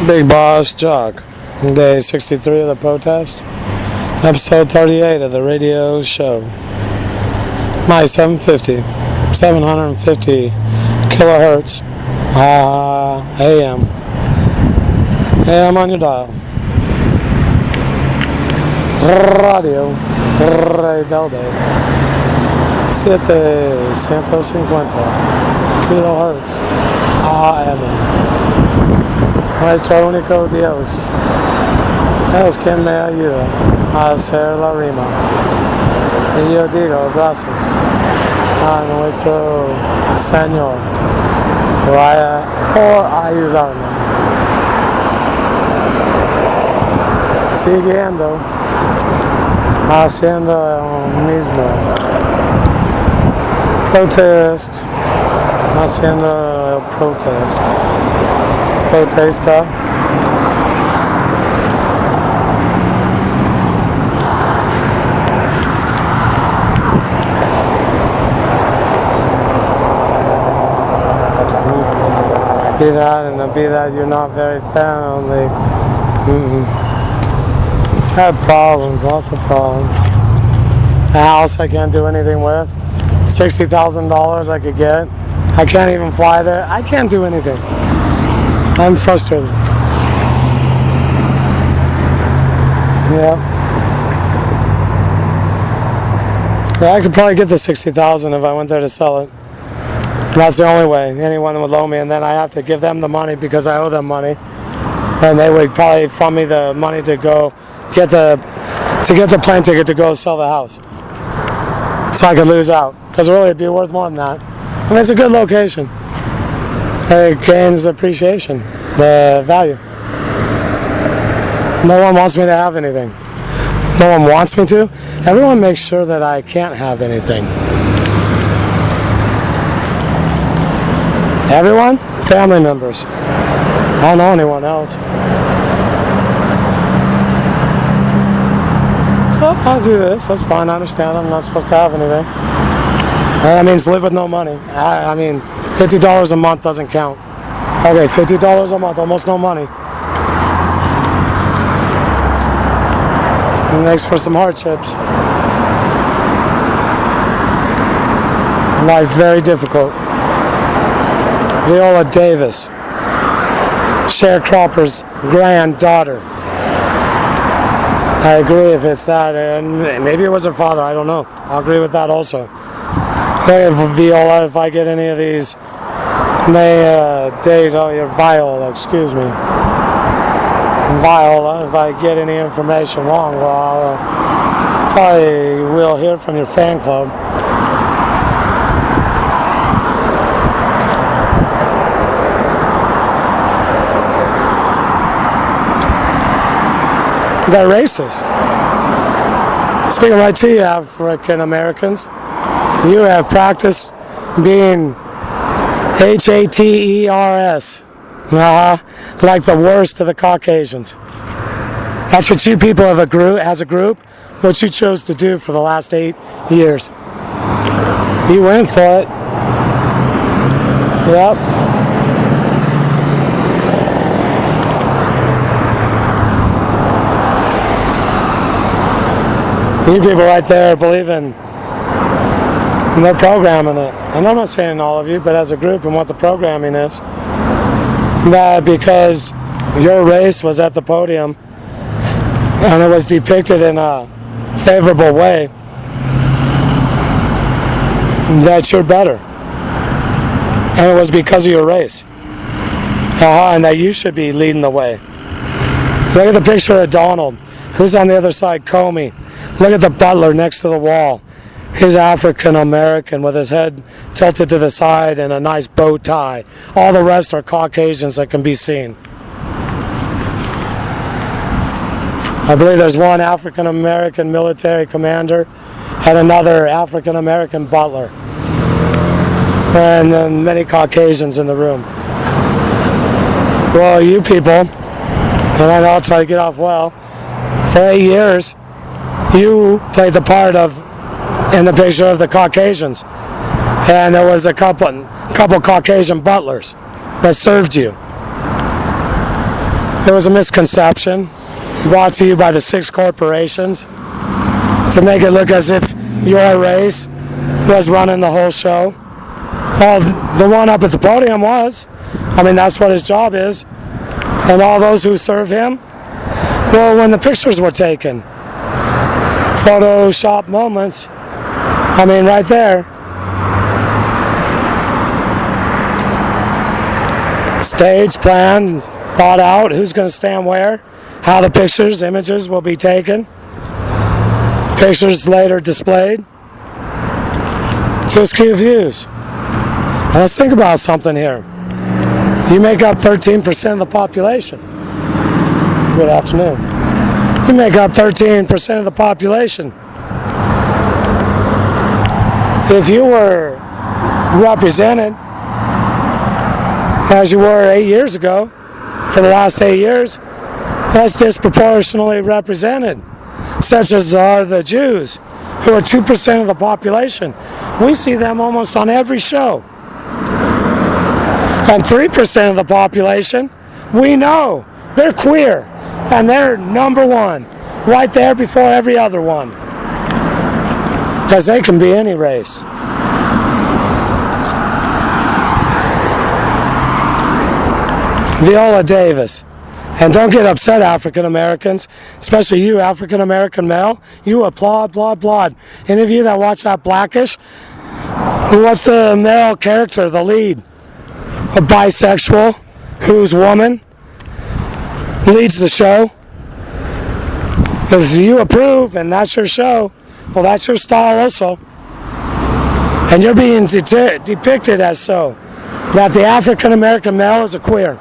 Bigbossjock, day 63 of the protest, episode 38 of the radio show. My 750 kilohertz AM. AM on your dial. Radio Rebelde 750 kilohertz AM. Nuestro único Dios es quien me ayuda a hacer la rima. Y yo digo gracias a nuestro Señor por ayudarme. Siguiendo haciendo el mismo protest, haciendo el protesta. Be that and be that you're not very family. I have problems, lots of problems. A house I can't do anything with. $60,000 I could get. I can't even fly there. I can't do anything. I'm frustrated. Yeah. I could probably get the $60,000 if I went there to sell it. That's the only way anyone would loan me, and then I have to give them the money because I owe them money, and they would probably fund me the money to go get the plane ticket to go sell the house, so I could lose out because really it'd be worth more than that. I mean, it's a good location. It gains appreciation, the value. No one wants me to have anything. No one wants me to. Everyone makes sure that I can't have anything. Everyone? Family members. I don't know anyone else. So I'll do this. That's fine. I understand. I'm not supposed to have anything. That means live with no money. I mean, $50 a month doesn't count. Okay, $50 a month, almost no money. It makes for some hardships. Life very difficult. Viola Davis, sharecropper's granddaughter. I agree if it's that, and maybe it was her father, I don't know. I'll agree with that also. If Viola, if I get any of these, Viola, excuse me. Viola, if I get any information wrong, well, I probably will hear from your fan club. They're racist. Speaking right to you, African Americans, you have practiced being haters, like the worst of the Caucasians. That's what you people as a group, what you chose to do for the last 8 years. You went for it. Yep. You people right there believe in, and they're programming it. And I'm not saying all of you, but as a group and what the programming is, that because your race was at the podium and it was depicted in a favorable way, that you're better. And it was because of your race. And that you should be leading the way. Look at the picture of Donald. Who's on the other side? Comey. Look at the butler next to the wall. He's African American with his head tilted to the side and a nice bow tie. All the rest are Caucasians that can be seen. I believe there's one African American military commander and another African American butler. And then many Caucasians in the room. Well, you people, and I know I'll try to get off well, for 8 years, you played the part of, in the picture of the Caucasians. And there was a couple Caucasian butlers that served you. It was a misconception brought to you by the 6 corporations to make it look as if your race was running the whole show. Well, the one up at the podium was. I mean, that's what his job is. And all those who serve him. Well, when the pictures were taken, Photoshop moments, I mean, right there. Stage plan, thought out, who's going to stand where, how the images will be taken, pictures later displayed. Just cue views. And let's think about something here. You make up 13% of the population. Good afternoon. You make up 13% of the population. If you were represented as you were 8 years ago, for the last 8 years, that's disproportionately represented, such as are the Jews, who are 2% of the population. We see them almost on every show. And 3% of the population, we know they're queer, and they're number one, right there before every other one, because they can be any race. Viola Davis. And don't get upset, African Americans, especially you, African American male. You applaud. Any of you that watch that Blackish, what's the male character, the lead? A bisexual, whose woman leads the show. If you approve and that's your show, well, that's your style also. And you're being depicted as so, that the African American male is a queer.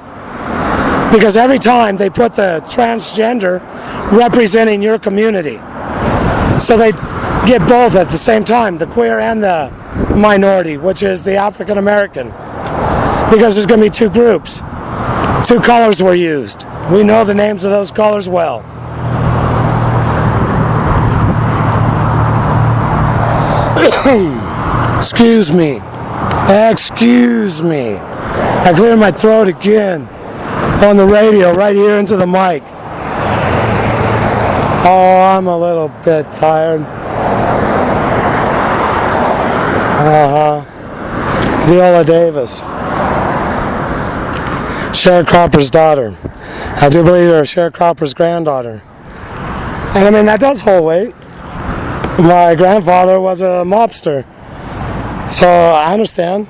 Because every time they put the transgender representing your community. So they get both at the same time, the queer and the minority, which is the African American. Because there's going to be 2 groups. 2 colors were used. We know the names of those colors well. Excuse me. I cleared my throat again. On the radio, right here into the mic. Oh, I'm a little bit tired. Viola Davis. Sharecropper's daughter. I do believe you're Sharecropper's granddaughter. And I mean, that does hold weight. My grandfather was a mobster. So I understand.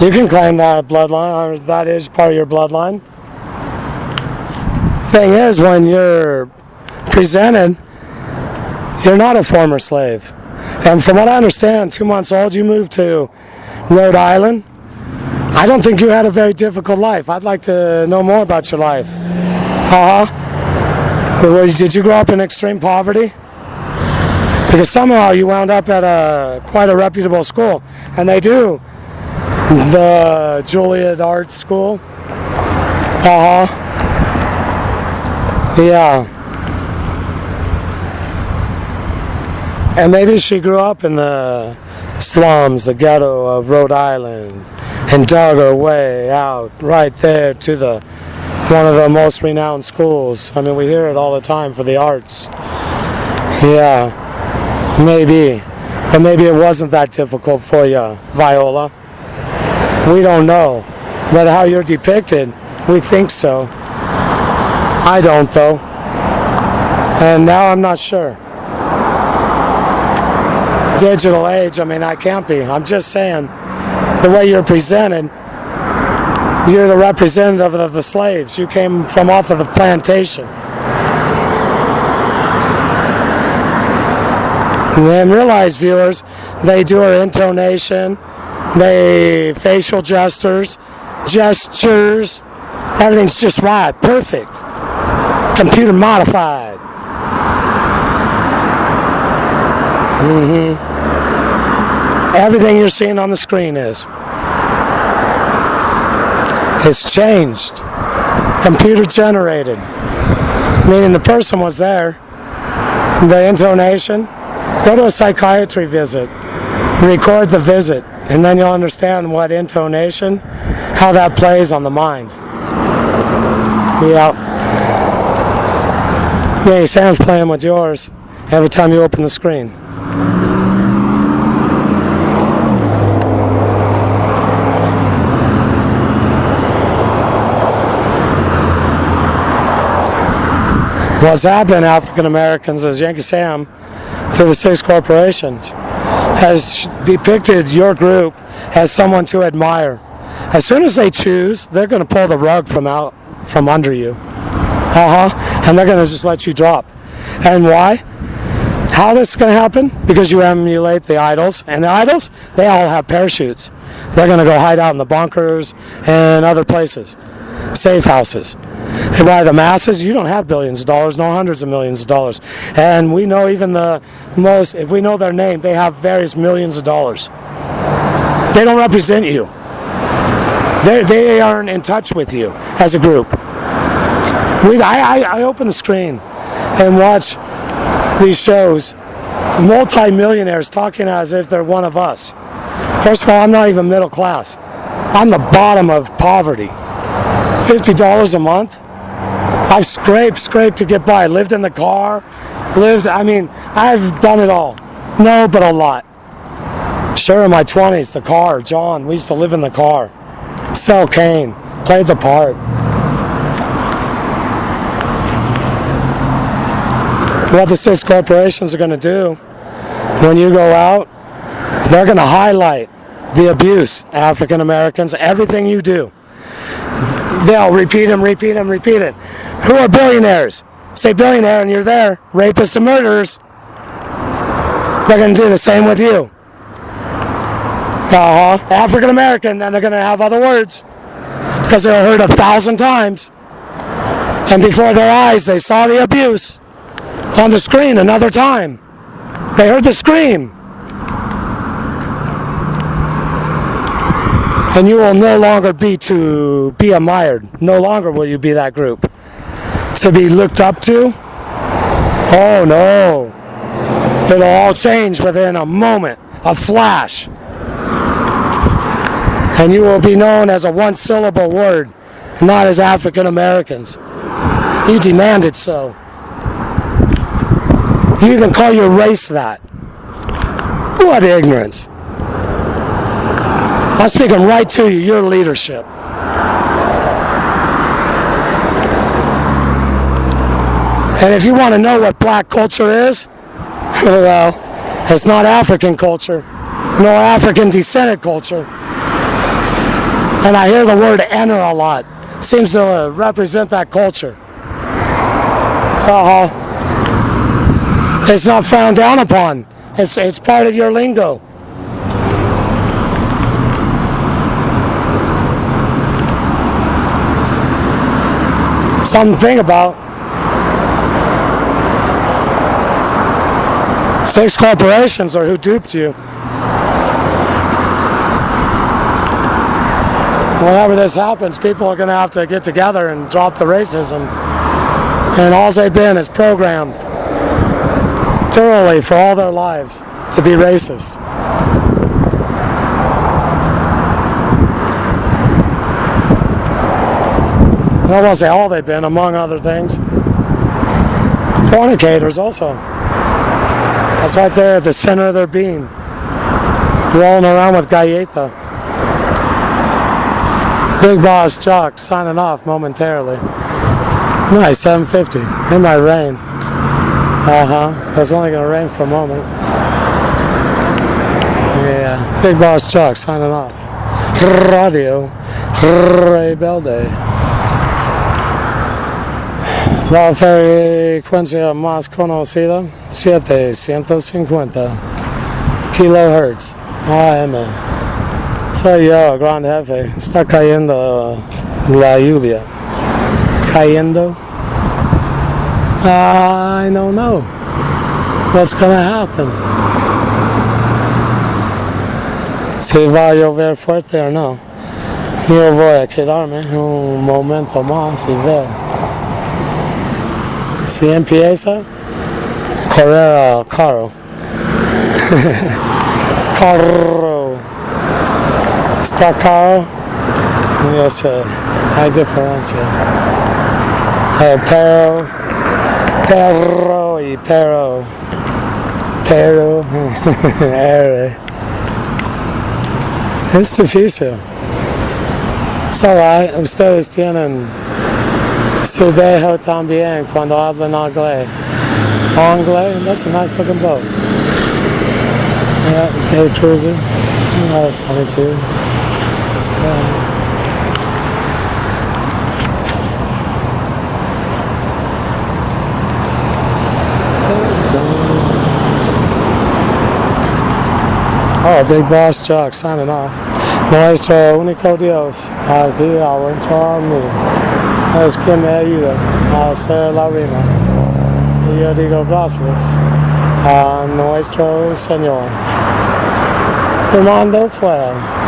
You can claim that bloodline, or that is part of your bloodline. Thing is, when you're presented, you're not a former slave. And from what I understand, 2 months old, you moved to Rhode Island. I don't think you had a very difficult life. I'd like to know more about your life. Did you grow up in extreme poverty? Because somehow you wound up at quite a reputable school. And they do. The Juilliard Arts School. Yeah. And maybe she grew up in the slums, the ghetto of Rhode Island, and dug her way out right there to one of the most renowned schools. I mean, we hear it all the time for the arts. Yeah, maybe. But maybe it wasn't that difficult for you, Viola. We don't know. But how you're depicted, we think so. I don't, though. And now I'm not sure. Digital age, I mean, I can't be. I'm just saying, the way you're presented, you're the representative of the slaves. You came from off of the plantation. And then realize, viewers, they do her intonation, they facial gestures, everything's just right, perfect. Computer modified. Everything you're seeing on the screen is. It's changed. Computer generated. Meaning the person was there. The intonation. Go to a psychiatry visit. Record the visit. And then you'll understand what intonation, how that plays on the mind. Yeah. Yeah, Sam's playing with yours every time you open the screen. What's happening, African Americans, is Yankee Sam, through the 6 corporations, has depicted your group as someone to admire. As soon as they choose, they're going to pull the rug from under you. And they're going to just let you drop. And why? How this is going to happen? Because you emulate the idols. And the idols, they all have parachutes. They're going to go hide out in the bunkers and other places. Safe houses. And by the masses, you don't have billions of dollars, no hundreds of millions of dollars. And we know even the most, if we know their name, they have various millions of dollars. They don't represent you. They aren't in touch with you as a group. I open the screen and watch these shows, multi-millionaires talking as if they're one of us. First of all, I'm not even middle class. I'm the bottom of poverty. $50 a month. I've scraped to get by. Lived in the car. I've done it all. No, but a lot. Sure, in my 20s, the car, John, we used to live in the car. Sell cane. Played the part. What the 6 corporations are going to do when you go out, they're going to highlight the abuse, African Americans, everything you do. They'll repeat it. Who are billionaires? Say billionaire and you're there. Rapists and murderers. They're going to do the same with you. African American, and they're going to have other words. Because they were heard 1,000 times. And before their eyes, they saw the abuse. On the screen another time. They heard the scream. And you will no longer be to be admired. No longer will you be that group. To be looked up to? Oh no. It'll all change within a moment, a flash. And you will be known as a one-syllable word, not as African Americans. You demanded so. You even call your race that. What ignorance. I'm speaking right to you, your leadership. And if you want to know what black culture is, well, it's not African culture, no African descended culture. And I hear the word enter a lot. Seems to represent that culture. It's not frowned down upon. It's part of your lingo. Something to think about. 6 corporations are who duped you. Whenever this happens, people are going to have to get together and drop the racism. And all they've been is programmed thoroughly for all their lives to be racist. I don't want to say all they've been, among other things. Fornicators also. That's right there at the center of their being. Rolling around with galleta. Bigbossjock signing off momentarily. Nice, 7:50. It might rain. It's only going to rain for a moment. Yeah, Bigbossjock signing off. Radio Rebelde. La frecuencia más conocida, 750 kilohertz AM. Soy yo, gran jefe. Está cayendo la lluvia. Cayendo? I don't know what's going to happen. Si va a llover fuerte o no. Yo voy a quedarme un momento más y ver. Si empieza, correr al carro. Carro. Está caro. Yo sé, hay diferencia. Pero Perro y perro. Pero. Es difícil. Es alright. Ustedes tienen su dejo también cuando hablan inglés. Anglais? That's a nice looking boat. Yeah, day cruiser. 22. So, oh, Bigbossjock signing off. Nuestro único Dios, aquí adentro a mí, es quien me ayuda a hacer la rima. Y yo digo gracias a nuestro Señor. Fernando fuera.